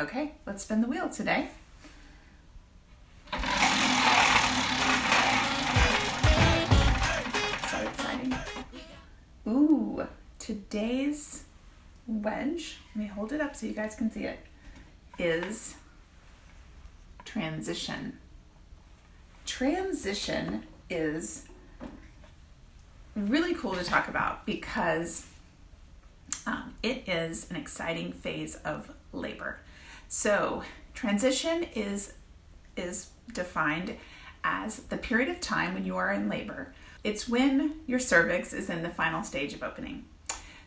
Okay, let's spin the wheel today. So exciting. Ooh, today's wedge, let me hold it up so you guys can see it, is transition. Transition is really cool to talk about because it is an exciting phase of labor. So transition is defined as the period of time when you are in labor. It's when your cervix is in the final stage of opening.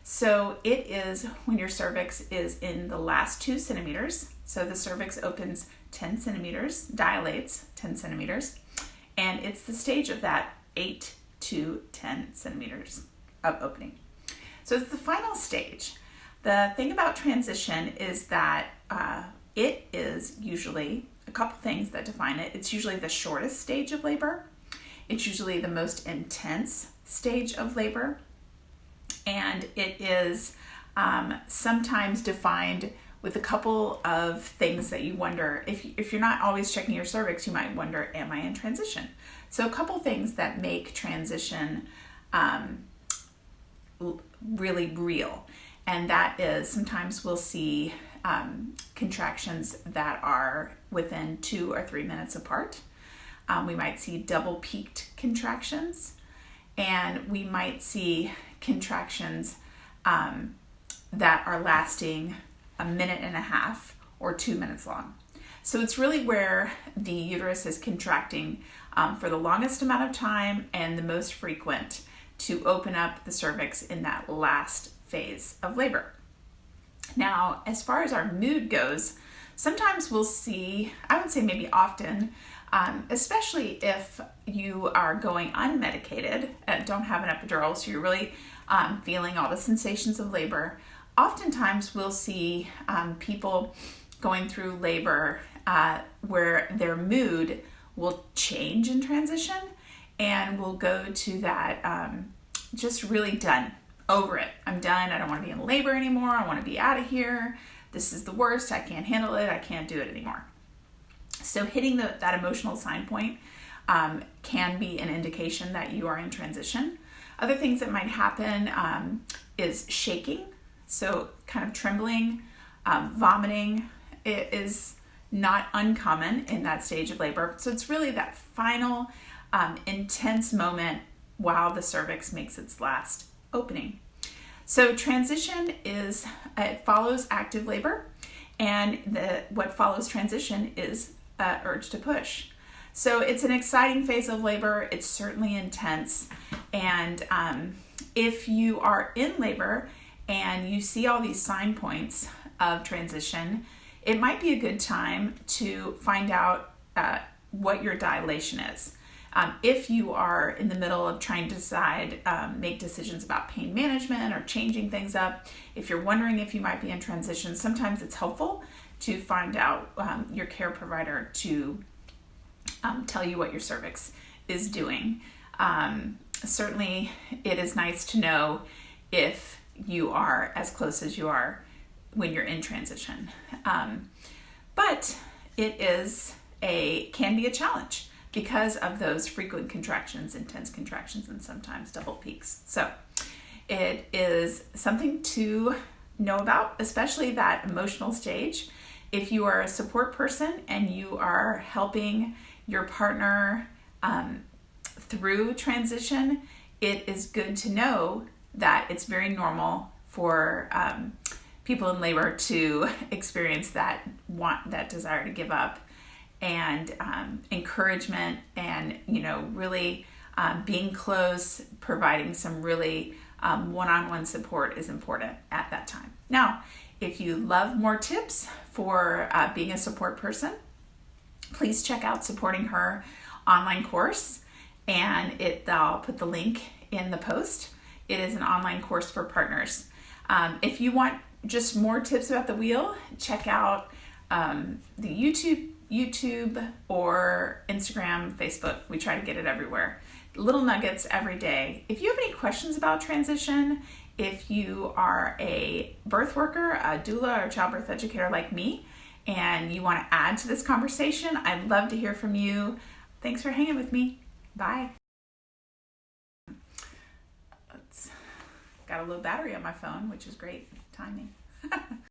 So it is when your cervix is in the last 2 centimeters. So the cervix opens 10 centimeters, dilates 10 centimeters, and it's the stage of that 8 to 10 centimeters of opening. So it's the final stage. The thing about transition is that it is usually a couple things that define it. It's usually the shortest stage of labor. It's usually the most intense stage of labor. And it is sometimes defined with a couple of things that you wonder, if you're not always checking your cervix, you might wonder, am I in transition? So a couple things that make transition really real. And that is sometimes we'll see contractions that are within 2 or 3 minutes apart. We might see double peaked contractions, and we might see contractions that are lasting 1.5 minutes or 2 minutes long. So it's really where the uterus is contracting for the longest amount of time and the most frequent to open up the cervix in that last phase of labor. Now, as far as our mood goes, sometimes we'll see, I would say maybe often, especially if you are going unmedicated, don't have an epidural, so you're really feeling all the sensations of labor. Oftentimes we'll see people going through labor where their mood will change in transition and will go to that just really done, over it. I'm done. I don't want to be in labor anymore. I want to be out of here. This is the worst. I can't handle it. I can't do it anymore. So hitting that emotional sign point can be an indication that you are in transition. Other things that might happen is shaking. So kind of trembling, vomiting. It is not uncommon in that stage of labor. So it's really that final intense moment while the cervix makes its last opening. So transition it follows active labor, and what follows transition is urge to push. So it's an exciting phase of labor. It's certainly intense, and if you are in labor and you see all these sign points of transition, it might be a good time to find out what your dilation is. If you are in the middle of trying to decide, make decisions about pain management or changing things up, if you're wondering if you might be in transition, sometimes it's helpful to find out your care provider to tell you what your cervix is doing. Certainly, it is nice to know if you are as close as you are when you're in transition. But it can be a challenge because of those frequent contractions, intense contractions, and sometimes double peaks. So it is something to know about, especially that emotional stage. If you are a support person and you are helping your partner through transition, it is good to know that it's very normal for people in labor to experience that desire to give up, and encouragement, and really being close, providing some really one-on-one support is important at that time. Now, if you love more tips for being a support person, please check out Supporting Her online course, and I'll put the link in the post. It is an online course for partners. If you want just more tips about the wheel, check out the YouTube or Instagram, Facebook. We try to get it everywhere. Little nuggets every day. If you have any questions about transition, if you are a birth worker, a doula, or childbirth educator like me, and you want to add to this conversation, I'd love to hear from you. Thanks for hanging with me. Bye. Got a low battery on my phone, which is great timing.